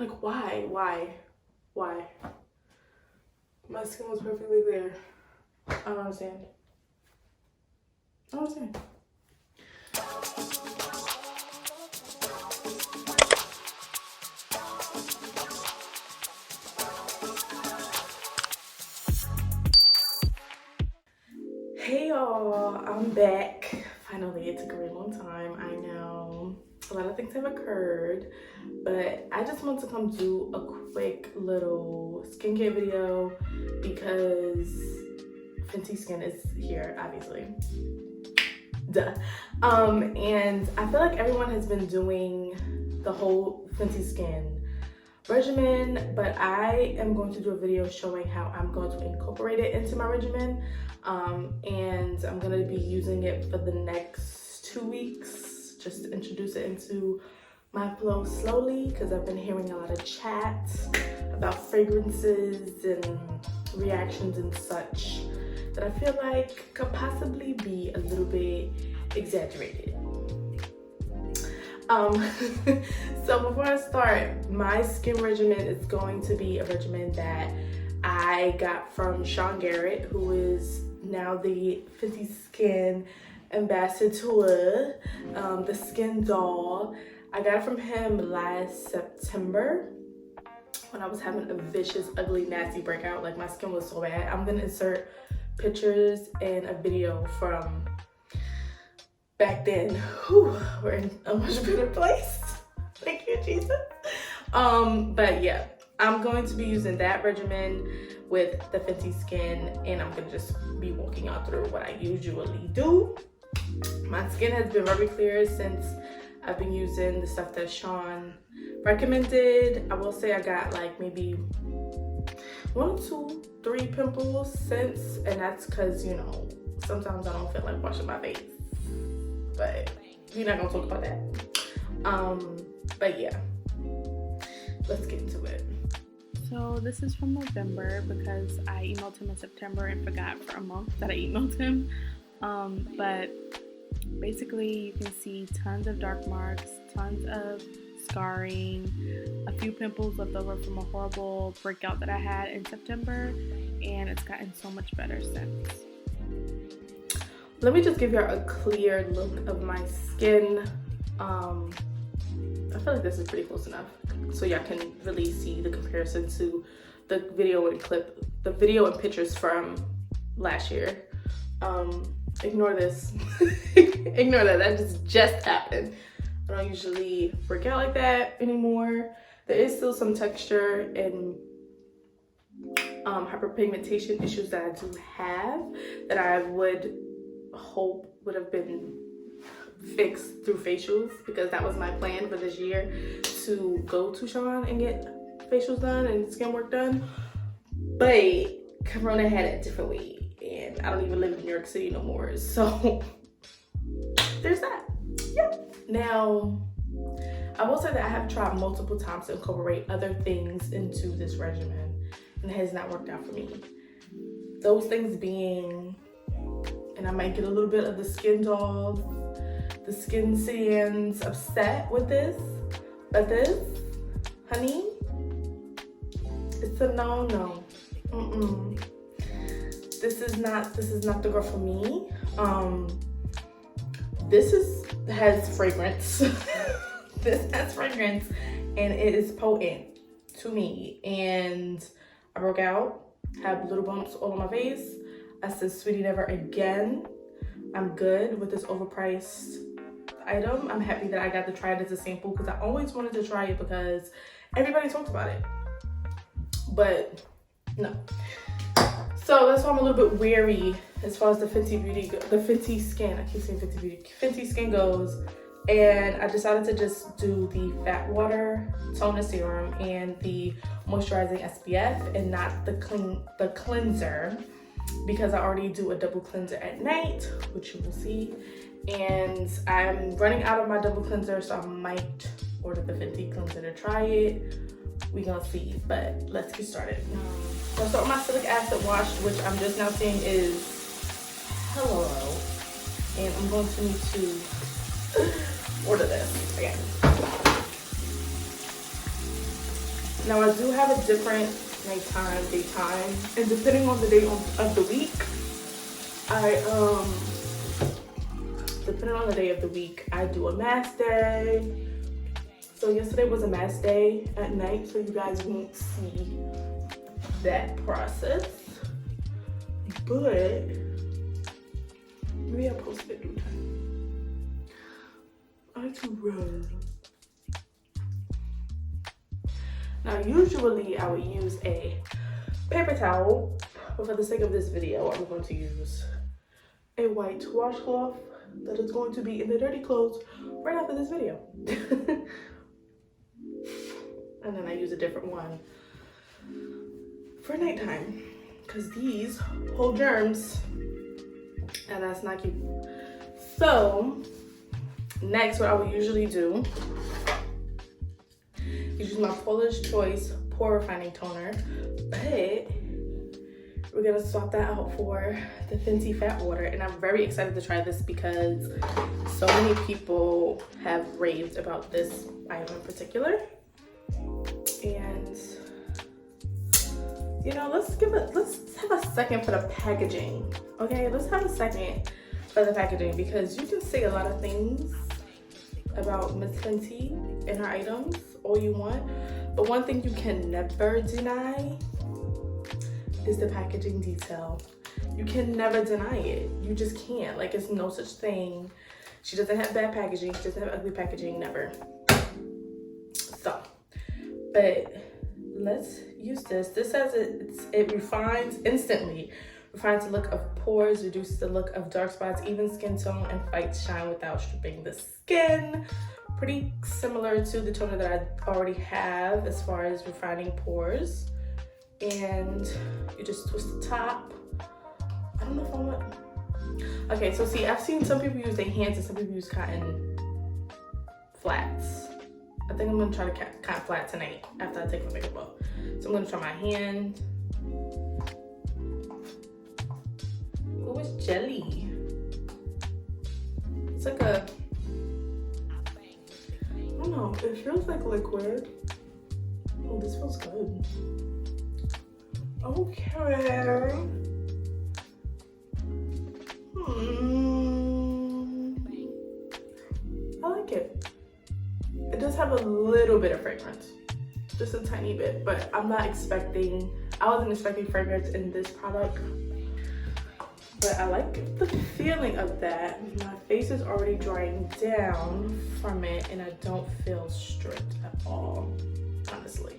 Like, why? My skin was perfectly clear. I don't understand. Hey y'all, I'm back. Finally, it took a really long time. I know a lot of things have occurred, but I just want to come do a quick little skincare video because Fenty Skin is here, obviously. Duh. And I feel like everyone has been doing the whole Fenty Skin regimen, but I am going to do a video showing how I'm going to incorporate it into my regimen. And I'm going to be using it for the next 2 weeks, just to introduce it into my flow slowly, because I've been hearing a lot of chat about fragrances and reactions and such that I feel like could possibly be a little bit exaggerated. So before I start, my skin regimen is going to be a regimen that I got from Sean Garrett, who is now the Fenty Skin ambassador, the SkinDoll. I got it from him last September when I was having a vicious, ugly, nasty breakout. Like, my skin was so bad. I'm gonna insert pictures and a video from back then. Whew, we're in a much better place. Thank you, Jesus. But yeah, I'm going to be using that regimen with the Fenty Skin, and I'm gonna just be walking y'all through what I usually do. My skin has been very clear since I've been using the stuff that Sean recommended. I will say I got like maybe 1, 2, 3 pimples since, and that's because, you know, sometimes I don't feel like washing my face, but we're not gonna talk about that. But yeah, let's get into it. So this is from November because I emailed him in September and forgot for a month that I emailed him. But basically you can see tons of dark marks, tons of scarring, a few pimples left over from a horrible breakout that I had in September, and it's gotten so much better since. Let me just give you a clear look of my skin. I feel like this is pretty close enough so y'all can really see the comparison to the video and pictures from last year. Ignore this. Ignore that just happened. I don't usually break out like that anymore. There is still some texture and hyperpigmentation issues that I do have that I would hope would have been fixed through facials, because that was my plan for this year, to go to Sean and get facials done and skin work done. But Corona had it a different way, and I don't even live in New York City no more, so there's that. Yeah. Now, I will say that I have tried multiple times to incorporate other things into this regimen, and it has not worked out for me. Those things being, and I might get a little bit of the SkinDoll, the Skin Sands upset with this, but this, honey, it's a no. This is not the girl for me. This has fragrance. This has fragrance, and it is potent to me. And I broke out, have little bumps all on my face. I said, sweetie, never again. I'm good with this overpriced item. I'm happy that I got to try it as a sample, because I always wanted to try it because everybody talks about it, but no. So that's why I'm a little bit wary as far as the Fenty Skin goes. And I decided to just do the fat water toner serum and the moisturizing SPF and not the cleanser, because I already do a double cleanser at night, which you will see. And I'm running out of my double cleanser, so I might order the Fenty cleanser to try it. We gonna see, but let's get started. So I'll start with my silic acid wash, which I'm just now seeing is hello, and I'm going to need to order this again. Now I do have a different nighttime, daytime, and depending on the day of the week, depending on the day of the week, I do a mask day. So yesterday was a mask day at night, so you guys won't see that process. But maybe I'll post it through time. I like to run. Now usually I would use a paper towel, but for the sake of this video, I'm going to use a white washcloth that is going to be in the dirty clothes right after this video. And then I use a different one for nighttime because these hold germs and that's not cute. So next, what I would usually do is use my Paula's Choice Pore Refining Toner, but we're gonna swap that out for the Fenty Fat Water. And I'm very excited to try this because so many people have raved about this item in particular. And you know, let's have a second for the packaging. Okay, let's have a second for the packaging because you can say a lot of things about Miss Fenty and her items all you want, but one thing you can never deny is the packaging detail. You can never deny it. You just can't. Like, it's no such thing. She doesn't have bad packaging. She doesn't have ugly packaging. Never. So, but let's use this. This says it refines instantly. Refines the look of pores, reduces the look of dark spots, even skin tone, and fights shine without stripping the skin. Pretty similar to the toner that I already have as far as refining pores. And you just twist the top. I don't know if I want. Okay, so see, I've seen some people use their hands and some people use cotton flats. I think I'm gonna try to cotton flat tonight after I take my makeup off. So I'm gonna try my hand. Oh, it's jelly. It's like a, I don't know, it feels like liquid. Oh, this feels good. Okay. I like it. It does have a little bit of fragrance, just a tiny bit, but I wasn't expecting fragrance in this product. But I like the feeling of that. My face is already drying down from it and I don't feel stripped at all, honestly.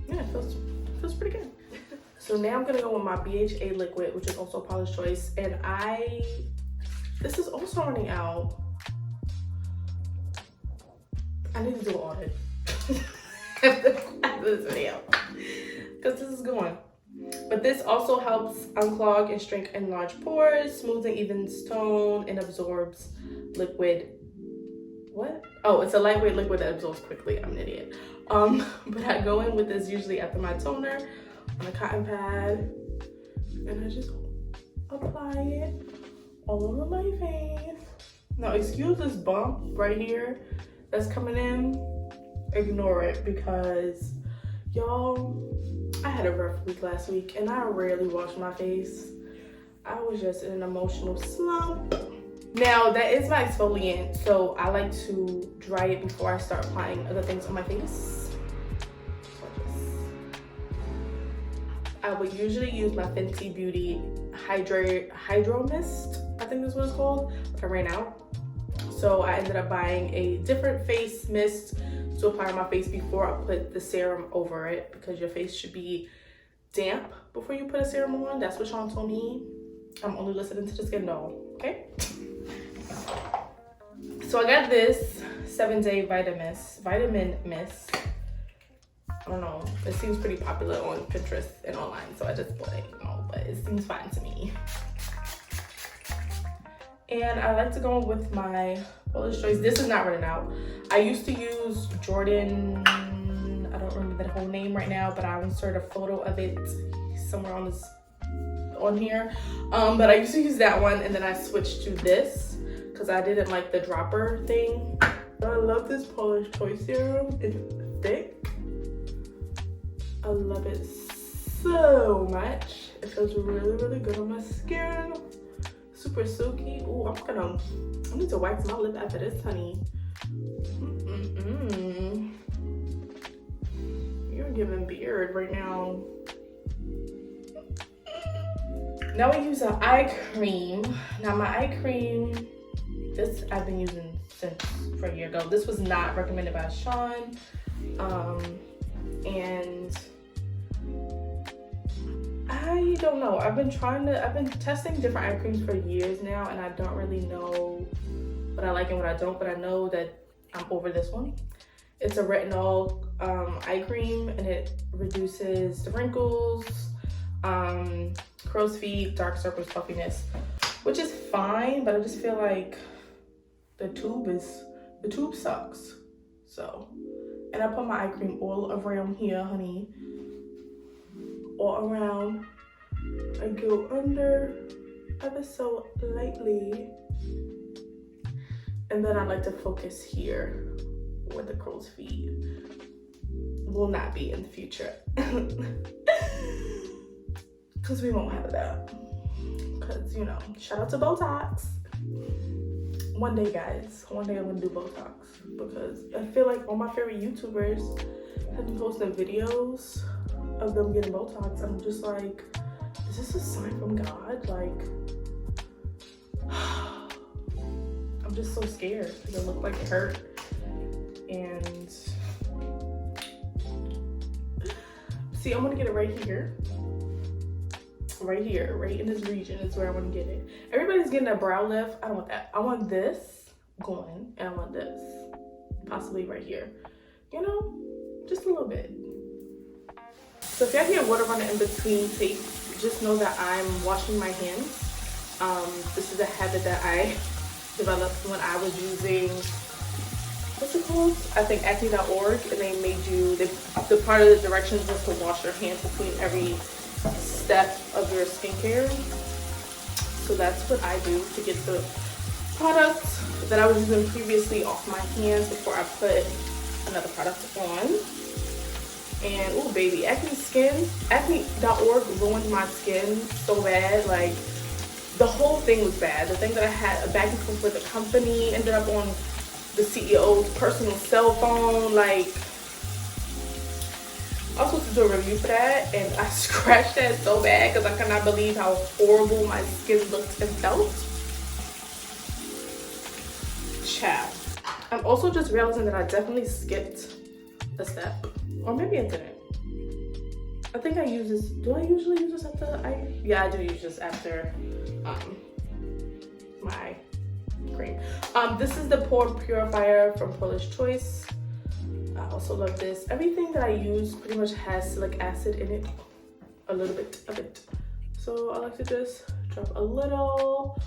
Yeah, it feels pretty good. So now I'm gonna go with my BHA liquid, which is also Paula's Choice. And this is also running out. I need to do an audit after this video, because this is going. But this also helps unclog and shrink enlarged pores, smooths and evens tone, and absorbs liquid. What? Oh, it's a lightweight liquid that absorbs quickly. I'm an idiot. But I go in with this usually after my toner on a cotton pad, and I just apply it all over my face. Now, excuse this bump right here that's coming in. Ignore it because, y'all, I had a rough week last week and I rarely wash my face. I was just in an emotional slump. Now, that is my exfoliant, so I like to dry it before I start applying other things on my face. I would usually use my Fenty Beauty Hydra Mist, I think that's what it's called, but I ran out. So I ended up buying a different face mist to apply on my face before I put the serum over it, because your face should be damp before you put a serum on. That's what Sean told me. I'm only listening to the SkinDoll, okay? So I got this 7-day vitamin mist. I don't know, it seems pretty popular on Pinterest and online, so I just bought it, but it seems fine to me. And I like to go with my Paula's Choice. This is not running out. I used to use Jordan, I don't remember the whole name right now, but I'll insert a photo of it somewhere on here. But I used to use that one, and then I switched to this because I didn't like the dropper thing. I love this Paula's Choice serum. It's thick. I love it so much. It feels really, really good on my skin. Super silky. Ooh, I need to wax my lip after this, honey. You're giving beard right now. Now we use an eye cream. Now my eye cream, this I've been using since for a year ago. This was not recommended by Sean. And I don't know. I've been testing different eye creams for years now, and I don't really know what I like and what I don't, but I know that I'm over this one. It's a retinol eye cream, and it reduces the wrinkles, crow's feet, dark circles, puffiness, which is fine, but I just feel like the tube sucks. So, and I put my eye cream all around here, honey, all around. I go under ever so lightly, and then I like to focus here where the crow's feet will not be in the future. Because we won't have that. Because, you know, shout out to Botox. One day, guys. One day I'm going to do Botox. Because I feel like all my favorite YouTubers have been posting videos of them getting Botox. I'm just like, is this a sign from God? Like, I'm just so scared because it looked like it hurt. And see, I'm going to get it right here. Right here, right in this region is where I want to get it. Everybody's getting a brow lift. I don't want that. I want this going, and I want this possibly right here. You know, just a little bit. So if y'all hear water running in between takes, just know that I'm washing my hands. This is a habit that I developed when I was using, what's it called? I think acne.org, and they made you, the part of the directions was to wash your hands between every step of your skincare. So that's what I do to get the product that I was using previously off my hands before I put another product on. And oh baby, acne.org ruined my skin so bad. Like, the whole thing was bad. The thing that I had a back and forth with the company ended up on the CEO's personal cell phone. Like, I was supposed to do a review for that, and I scratched that so bad because I could not believe how horrible my skin looked and felt. Ciao. I'm also just realizing that I definitely skipped a step, or maybe I didn't. I think I use this. Do I usually use this after yeah, I do use this after my cream. This is the Pore Purifier from Polish Choice. I also love this. Everything that I use pretty much has salicylic acid in it, a little bit of it. So I like to just drop a little.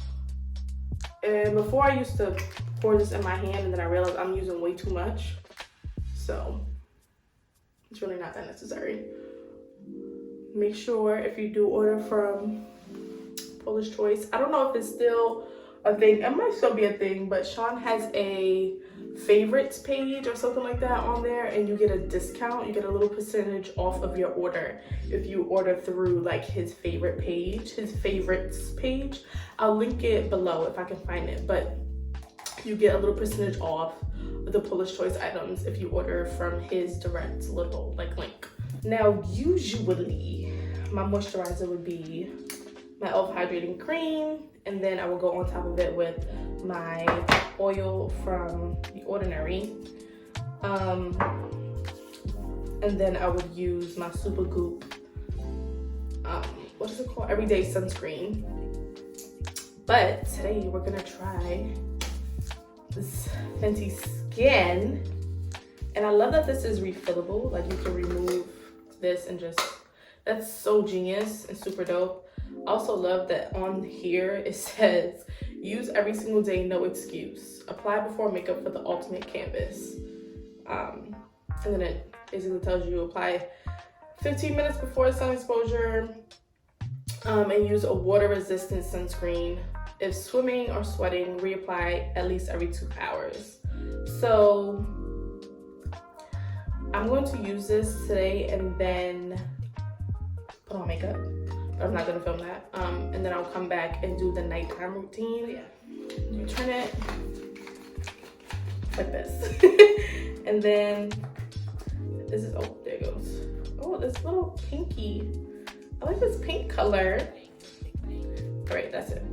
And before I used to pour this in my hand, and then I realized I'm using way too much. So it's really not that necessary. Make sure if you do order from Polish Choice, I don't know if it's still a thing. It might still be a thing, but Sean has a favorites page or something like that on there, and you get a discount. You get a little percentage off of your order if you order through like his favorite page, his favorites page. I'll link it below if I can find it, but you get a little percentage off the Polish Choice items if you order from his direct little like link. Now usually my moisturizer would be my e.l.f. hydrating cream, and then I will go on top of it with my oil from The Ordinary. And then I would use my Supergoop, what is it called? Everyday sunscreen. But today we're gonna try this Fenty Skin. And I love that this is refillable. Like, you can remove this and just, that's so genius and super dope. I also love that on here it says, use every single day, no excuse. Apply before makeup for the ultimate canvas. And then it basically tells you apply 15 minutes before sun exposure, and use a water-resistant sunscreen. If swimming or sweating, reapply at least every 2 hours. So I'm going to use this today and then put on makeup. I'm not gonna film that. And then I'll come back and do the nighttime routine. You turn it like this. And then this is, oh, there it goes. Oh, this little pinky. I like this pink color. All right, that's it.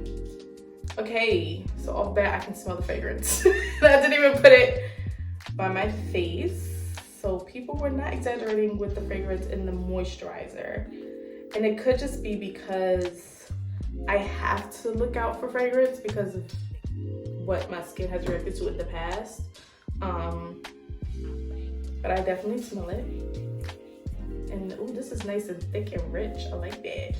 Okay, so off bat, I can smell the fragrance. I didn't even put it by my face. So people were not exaggerating with the fragrance in the moisturizer. And it could just be because I have to look out for fragrance because of what my skin has reacted to in the past. But I definitely smell it. And oh, this is nice and thick and rich. I like that.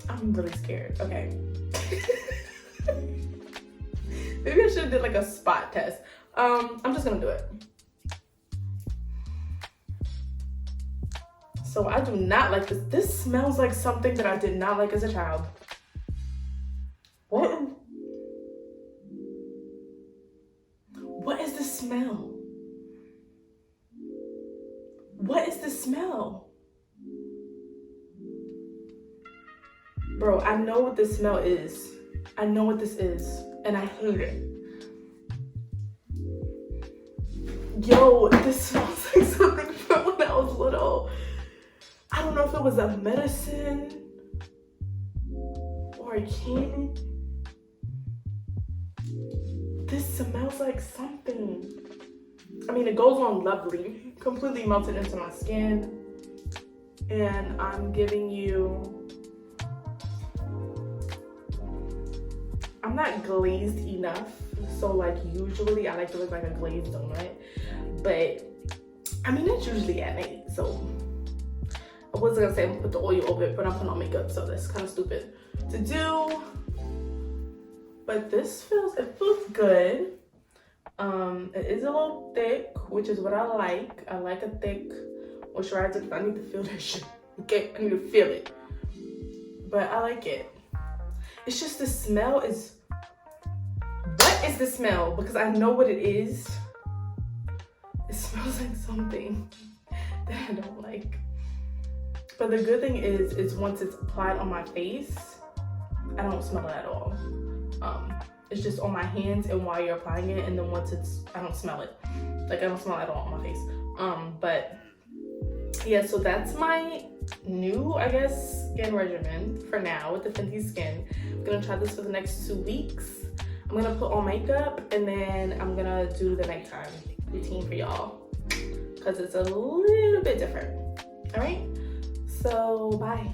I'm really scared. Okay. Maybe I should have did like a spot test. I'm just gonna do it. So I do not like this. This smells like something that I did not like as a child. What? What is this smell? What is this smell? Bro, I know what this smell is. I know what this is, and I hate it. Yo, this smells like something from when I was little. I don't know if it was a medicine or a candy. This smells like something. I mean, it goes on lovely. Completely melted into my skin. And I'm giving you... I'm not glazed enough. So like usually I like to look like a glazed donut. But I mean, it's usually at night. So I wasn't gonna say I'm gonna put the oil over it, but I'm putting on makeup. So that's kind of stupid to do. But this feels good. It is a little thick, which is what I like. I like a thick moisturizer because I need to feel that shit. Okay, I need to feel it. But I like it. It's just the smell is... What is the smell? Because I know what it is. It smells like something that I don't like. But the good thing is once it's applied on my face, I don't smell it at all. It's just on my hands and while you're applying it, and then once it's, I don't smell it. Like I don't smell it at all on my face. But yeah, so that's my new, I guess, skin regimen for now with the Fenty Skin. I'm gonna try this for the next 2 weeks. I'm gonna put on makeup and then I'm gonna do the nighttime routine for y'all because it's a little bit different. All right, so bye.